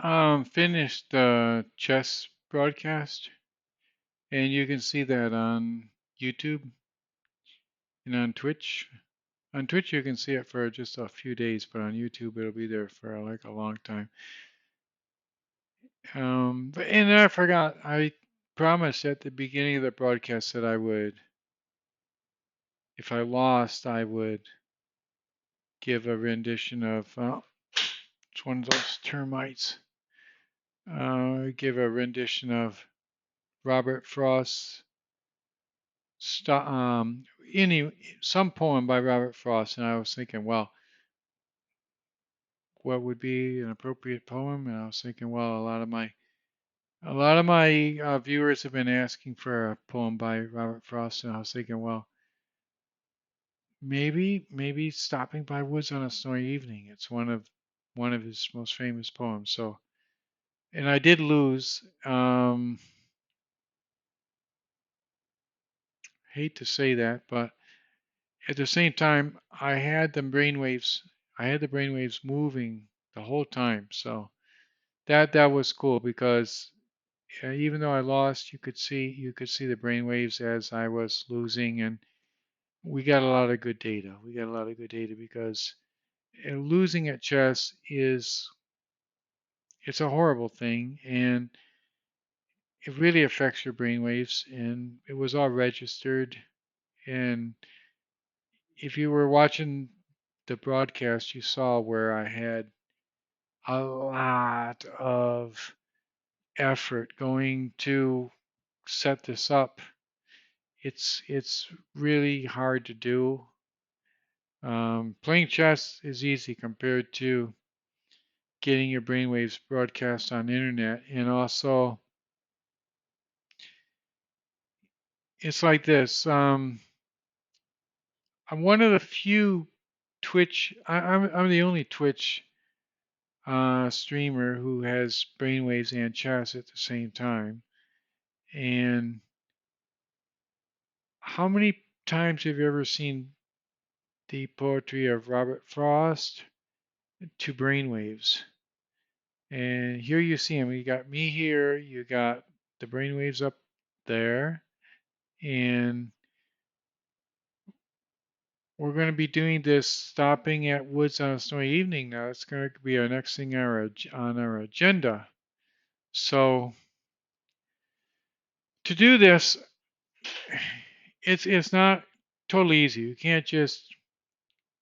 Finished the chess broadcast, and you can see that on YouTube and on Twitch. On Twitch, you can see it for just a few days, but on YouTube, it'll be there for like a long time. And I forgot, I promised at the beginning of the broadcast that I would, if I lost, I would give a rendition of, it's one of those termites, give a rendition of Robert Frost's any some poem by Robert Frost, and I was thinking, well, what would be an appropriate poem? And I was thinking, well, a lot of my viewers have been asking for a poem by Robert Frost, and I was thinking, well, maybe stopping by woods on a snowy evening. It's one of his most famous poems. So, and I did lose. Hate to say that, but at the same time, I had the brainwaves moving the whole time. So that was cool because even though I lost, you could see the brainwaves as I was losing, and we got a lot of good data. We got a lot of good data because losing at chess is it's a horrible thing, and it really affects your brainwaves, and it was all registered. And if you were watching the broadcast, you saw where I had a lot of effort going to set this up. It's really hard to do. Playing chess is easy compared to getting your brainwaves broadcast on the internet, and also it's like this. I'm one of the few Twitch. I'm the only Twitch streamer who has brainwaves and chess at the same time. And how many times have you ever seen the poetry of Robert Frost to brainwaves? And here you see him. You got me here, you got the brainwaves up there, and we're going to be doing this stopping at woods on a snowy evening now. It's going to be our next thing on our agenda. So to do this, it's not totally easy. You can't just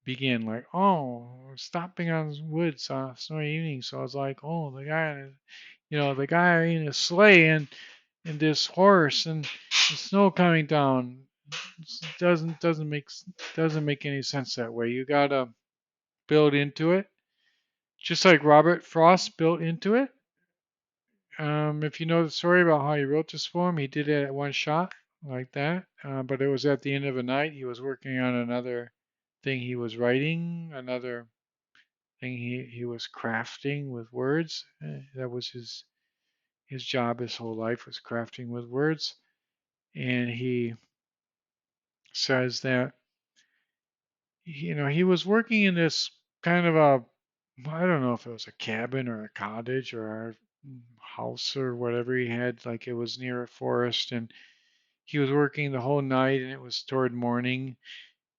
begin like, oh, stopping on woods on a snowy evening. So I was like, oh, the guy in his sleigh and this horse and the snow coming down. It doesn't make any sense that way. You gotta build into it, just like Robert Frost built into it. If you know the story about how he wrote this poem, he did it at one shot like that. But it was at the end of the night. He was working on another thing he was writing, another thing he was crafting with words. That was his job his whole life was crafting with words. And he says that he was working in this kind of a I don't know if it was a cabin or a cottage or a house or whatever he had, like it was near a forest, and he was working the whole night and it was toward morning,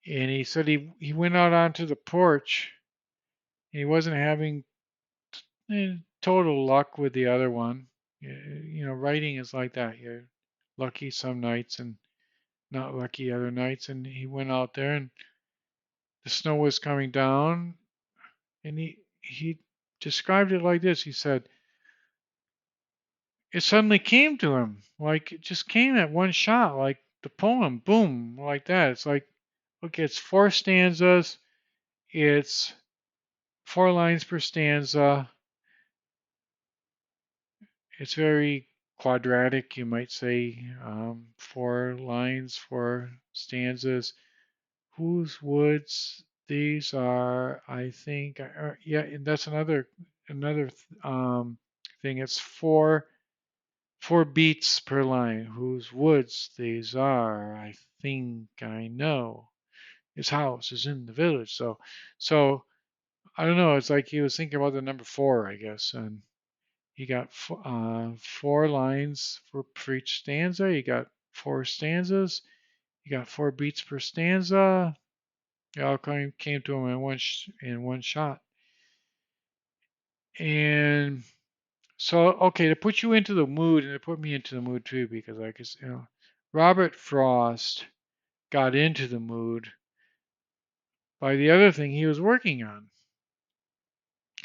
and he said he went out onto the porch and he wasn't having total luck with the other one. Writing is like that. You're lucky some nights and not lucky other nights, and he went out there and the snow was coming down, and he described it like this. He said it suddenly came to him, like it just came at one shot, like the poem, boom, like that. It's like, okay, it's four stanzas, it's four lines per stanza, it's very quadratic, you might say, four lines, four stanzas. Whose woods these are? I think, yeah, and that's another thing. It's four beats per line. Whose woods these are? I think I know. His house is in the village. So I don't know. It's like he was thinking about the number four, I guess. And You got 4 lines for each stanza. You got 4 stanzas. You got 4 beats per stanza. It all came to him in one shot. And so, okay, to put you into the mood, and to put me into the mood too, because I guess, Robert Frost got into the mood by the other thing he was working on.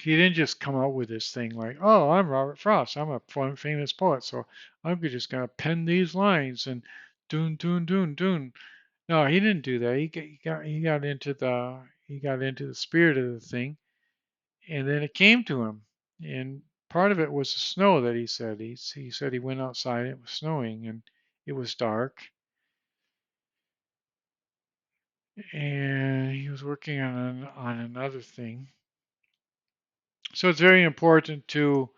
He didn't just come out with this thing like, oh, I'm Robert Frost. I'm a famous poet, so I'm just going to pen these lines and doon, doon, doon, doon. No, he didn't do that. He got into the spirit of the thing, and then it came to him. And part of it was the snow that he said. He said he went outside, it was snowing, and it was dark, and he was working on another thing. So it's very important to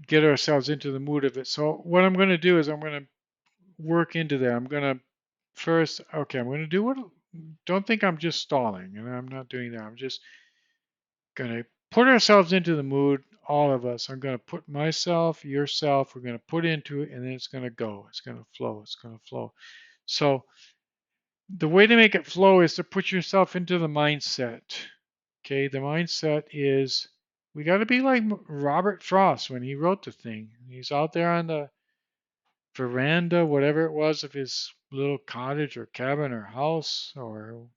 get ourselves into the mood of it. So what I'm going to do is I'm going to work into that. I'm going to first, okay, I'm going to do what, don't think I'm just stalling, and I'm not doing that. I'm just going to put ourselves into the mood, all of us. I'm going to put myself, yourself, we're going to put into it, and then it's going to go. It's going to flow. It's going to flow. So the way to make it flow is to put yourself into the mindset. Okay, the mindset is we got to be like Robert Frost when he wrote the thing. He's out there on the veranda, whatever it was, of his little cottage or cabin or house or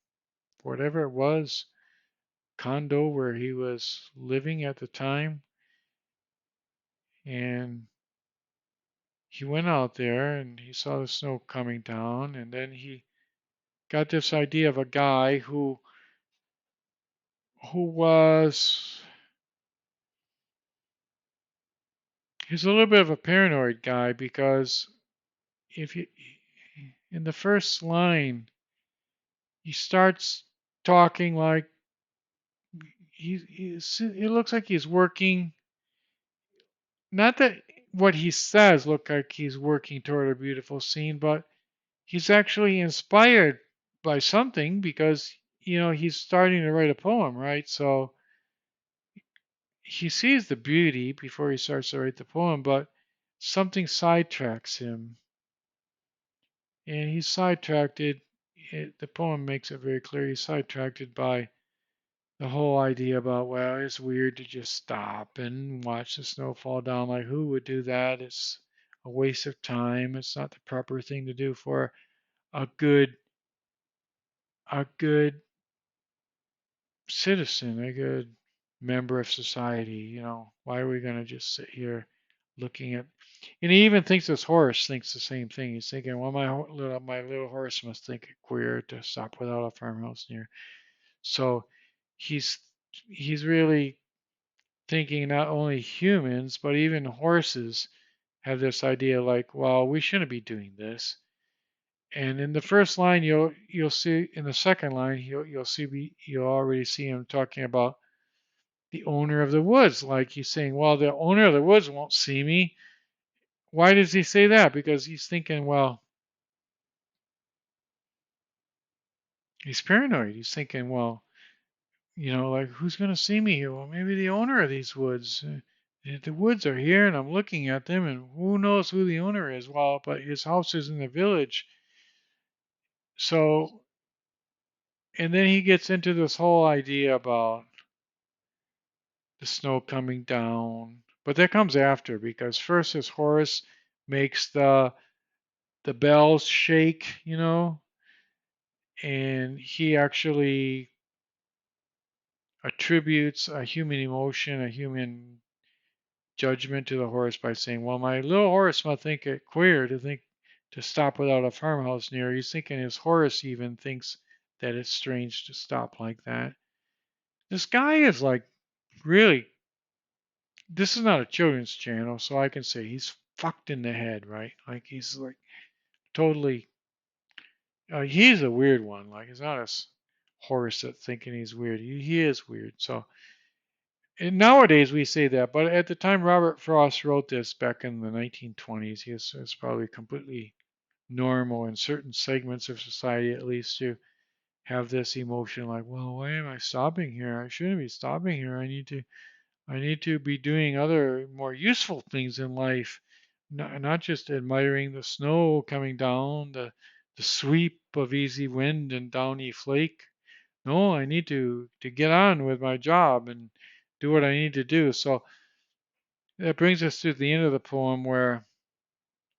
whatever it was, condo where he was living at the time. And he went out there and he saw the snow coming down. And then he got this idea of a guy who was, he's a little bit of a paranoid guy because if you, in the first line, he starts talking like it looks like he's working. Not that what he says look like he's working toward a beautiful scene, but he's actually inspired by something because he's starting to write a poem, right? So he sees the beauty before he starts to write the poem, but something sidetracks him, and he's sidetracked. The poem makes it very clear he's sidetracked by the whole idea about, well, it's weird to just stop and watch the snow fall down. Like, who would do that? It's a waste of time. It's not the proper thing to do for a good, a good citizen, a good member of society. Why are we going to just sit here looking at? And he even thinks this horse thinks the same thing. He's thinking, well, my little horse must think it queer to stop without a farmhouse near. So he's he's really thinking not only humans, but even horses have this idea like, well, we shouldn't be doing this. And in the first line, you'll see. In the second line, you'll already see him talking about the owner of the woods. Like he's saying, well, the owner of the woods won't see me. Why does he say that? Because he's thinking, well, he's paranoid. He's thinking, well, like who's going to see me here? Well, maybe the owner of these woods. The woods are here, and I'm looking at them, and who knows who the owner is? Well, but his house is in the village. So, and then he gets into this whole idea about the snow coming down, but that comes after because first his horse makes the bells shake, and he actually attributes a human emotion, a human judgment to the horse by saying, "Well, my little horse must think it queer to stop without a farmhouse near." He's thinking his horse even thinks that it's strange to stop like that. This guy is like really. This is not a children's channel, so I can say he's fucked in the head, right? Like he's like totally. He's a weird one. Like it's not a horse that's thinking he's weird. He is weird. So and nowadays we say that, but at the time Robert Frost wrote this back in the 1920s, it's probably completely normal in certain segments of society, at least, to have this emotion like, well, why am I stopping here? I shouldn't be stopping here. I need to I need to be doing other more useful things in life, not just admiring the snow coming down, the sweep of easy wind and downy flake. No, I need to get on with my job and do what I need to do. So that brings us to the end of the poem where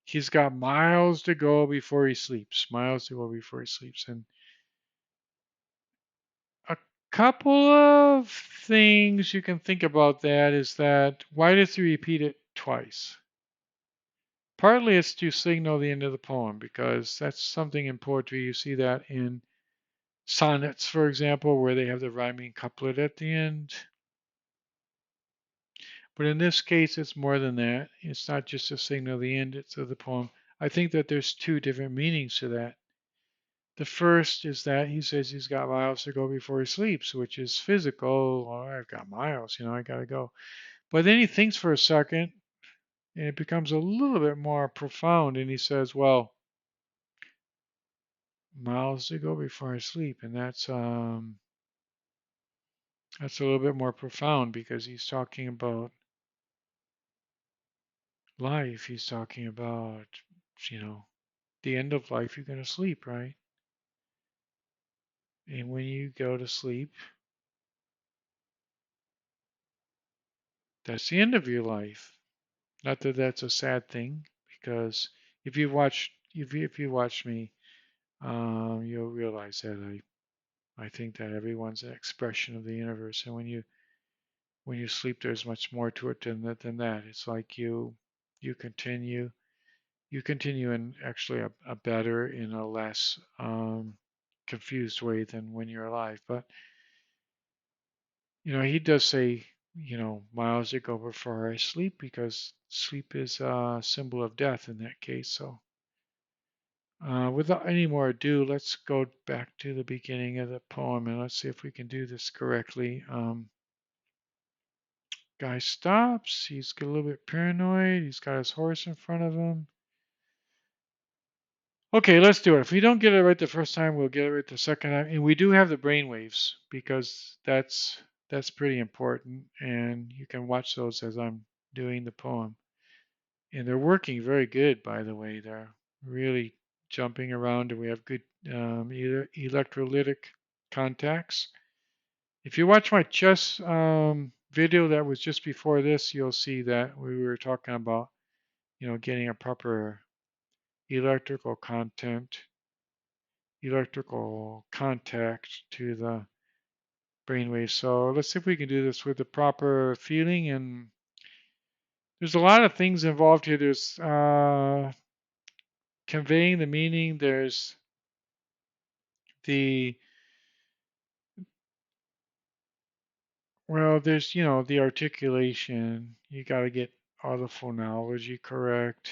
he's got miles to go before he sleeps, miles to go before he sleeps. And a couple of things you can think about that is that why does he repeat it twice? Partly it's to signal the end of the poem because that's something in poetry. You see that in sonnets, for example, where they have the rhyming couplet at the end. But in this case, it's more than that. It's not just to signal the end of the poem. I think that there's two different meanings to that. The first is that he says he's got miles to go before he sleeps, which is physical. Oh, I've got miles, I got to go. But then he thinks for a second and it becomes a little bit more profound. And he says, well, miles to go before I sleep. And that's a little bit more profound because he's talking about life. He's talking about, you know, the end of life, you're going to sleep, right? And when you go to sleep, that's the end of your life. Not that that's a sad thing, because if you watch me, you'll realize that I think that everyone's an expression of the universe, and when you sleep, there's much more to it than that. It's like you continue you continue in actually a better, in a less confused way than when you're alive. But he does say, miles ago before I sleep, because sleep is a symbol of death in that case. So, without any more ado, let's go back to the beginning of the poem and let's see if we can do this correctly. Guy stops. He's a little bit paranoid. He's got his horse in front of him. Okay, let's do it. If we don't get it right the first time, we'll get it right the second time. And we do have the brain waves because that's pretty important. And you can watch those as I'm doing the poem. And they're working very good, by the way. They're really jumping around, and we have good electrolytic contacts. If you watch my chess video that was just before this, you'll see that we were talking about, getting a proper electrical content electrical contact to the brainwave. So let's see if we can do this with the proper feeling. And there's a lot of things involved here. There's conveying the meaning. There's the there's the articulation. You got to get all the phonology correct.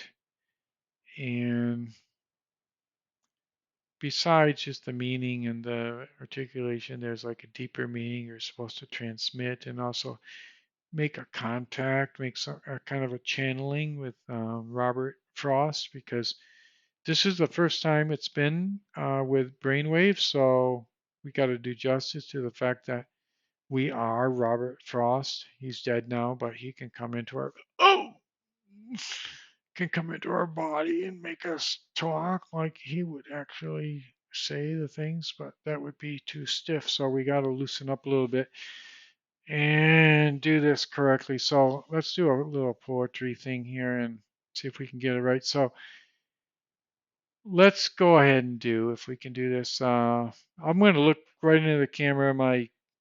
And besides just the meaning and the articulation, there's like a deeper meaning you're supposed to transmit, and also make a contact, make some a kind of a channeling with Robert Frost, because this is the first time it's been with Brainwave, so we got to do justice to the fact that we are Robert Frost. He's dead now, but he can come into our body and make us talk like he would actually say the things, but that would be too stiff. So we got to loosen up a little bit and do this correctly. So let's do a little poetry thing here and see if we can get it right. So let's go ahead and do, if we can do this. I'm going to look right into the camera.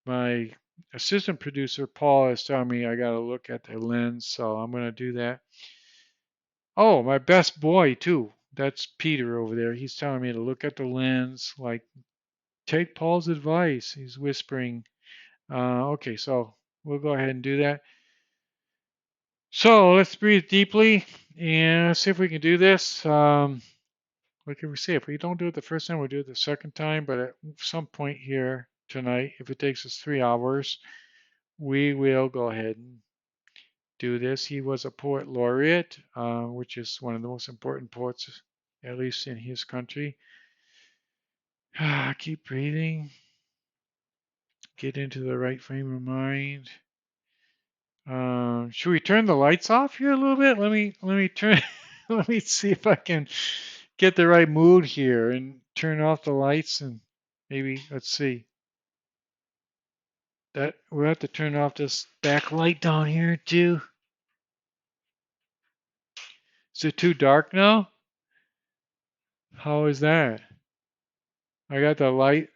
My assistant producer Paul is telling me I got to look at the lens, so I'm going to do that. Oh, my best boy too. That's Peter over there. He's telling me to look at the lens, like take Paul's advice. He's whispering. Okay, so we'll go ahead and do that. So let's breathe deeply and see if we can do this. What can we say? If we don't do it the first time, we'll do it the second time. But at some point here tonight, if it takes us 3 hours, we will go ahead and do this. He was a poet laureate, which is one of the most important poets, at least in his country. Keep breathing. Get into the right frame of mind. Should we turn the lights off here a little bit? Let me turn. Let me see if I can get the right mood here and turn off the lights and maybe let's see. That we'll have to turn off this back light down here too. Is it too dark now? How is that? I got the light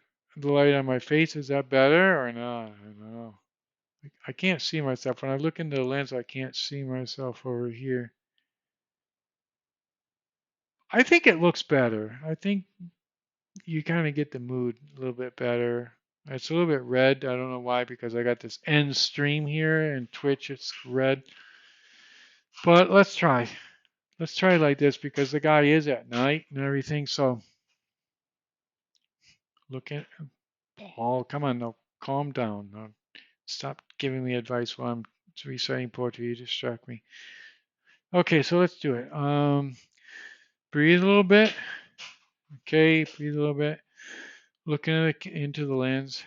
on my face. Is that better or not? I don't know. I can't see myself. When I look into the lens, I can't see myself over here. I think it looks better. I think you kind of get the mood a little bit better. It's a little bit red. I don't know why, because I got this end stream here and Twitch, it's red. But let's try. Let's try like this because the guy is at night and everything. So look at Paul. Come on now, calm down. Now, stop giving me advice while I'm reciting poetry. You distract me. Okay, so let's do it. Breathe a little bit. Okay, breathe a little bit. Looking into the lens.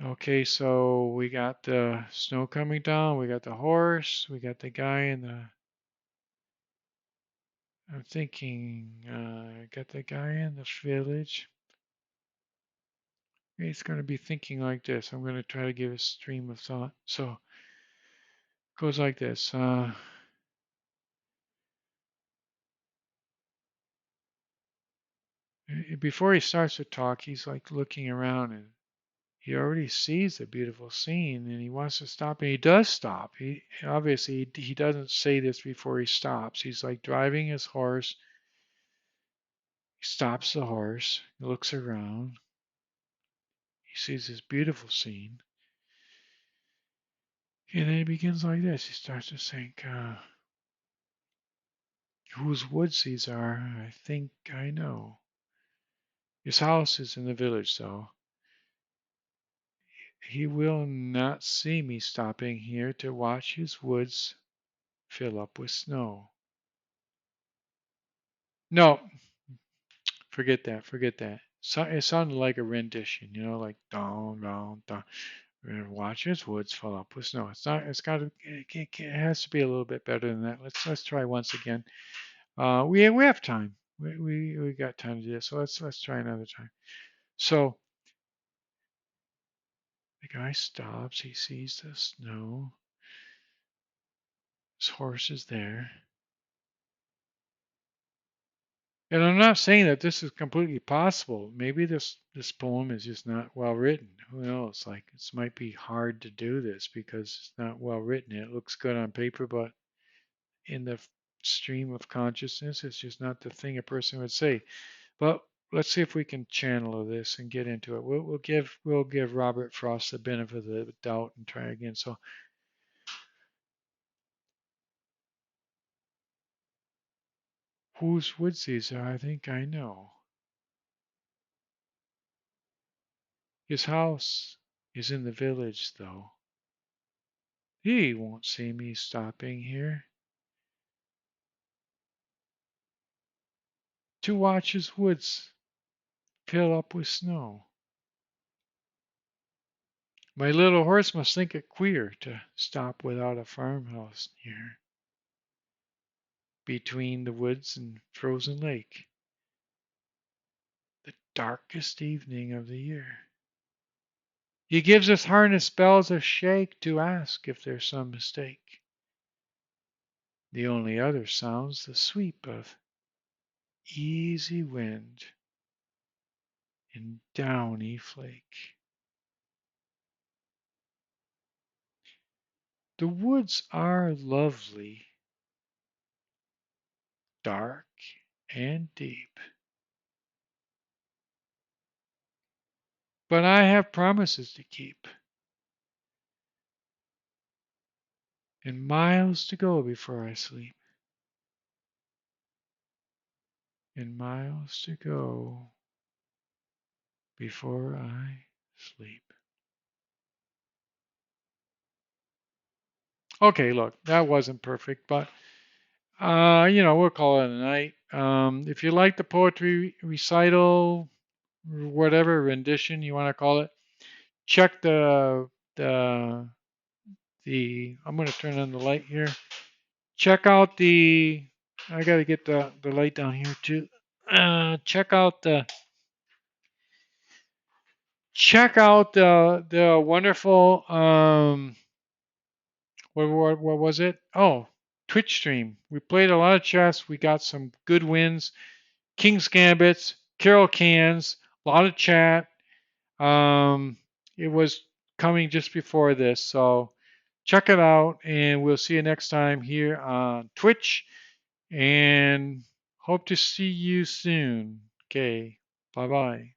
Okay, so we got the snow coming down. We got the horse. We got the guy in the. I'm thinking. Got the guy in the village. He's going to be thinking like this. I'm going to try to give a stream of thought. So it goes like this. Before he starts to talk, he's like looking around and he already sees the beautiful scene and he wants to stop and he does stop. He obviously he doesn't say this before he stops. He's like driving his horse. He stops the horse, he looks around, he sees this beautiful scene, and then he begins like this. He starts to think, whose woods these are, I think I know. His house is in the village, though. He will not see me stopping here to watch his woods fill up with snow. No, forget that, forget that. So, it sounded like a rendition, like down, down, down. We're gonna watch his woods fill up with snow. It's not. It's got to. It has to be a little bit better than that. Let's try once again. We have time. We got time to do this. So let's try another time. So the guy stops. He sees the snow. His horse is there. And I'm not saying that this is completely possible. Maybe this poem is just not well written. Who knows? Like it might be hard to do this because it's not well written. It looks good on paper, but in the stream of consciousness, it's just not the thing a person would say. But let's see if we can channel this and get into it. We'll give Robert Frost the benefit of the doubt and try again. So whose woods these are, I think I know. His house is in the village, though. He won't see me stopping here to watch his woods fill up with snow. My little horse must think it queer to stop without a farmhouse near, between the woods and frozen lake, the darkest evening of the year. He gives his harness bells a shake to ask if there's some mistake. The only other sound's the sweep of easy wind in downy flake. The woods are lovely, dark and deep, but I have promises to keep and miles to go before I sleep, and miles to go before I sleep. Okay, look, that wasn't perfect, but we'll call it a night. If you like the poetry recital, whatever rendition you want to call it, check the I'm going to turn on the light here. Check out the, I got to get the light down here too. Check out the wonderful, what was it? Oh, Twitch stream. We played a lot of chess. We got some good wins. King's Gambits, Carol Cans, a lot of chat. It was coming just before this, so check it out, and we'll see you next time here on Twitch, and hope to see you soon. Okay, bye bye.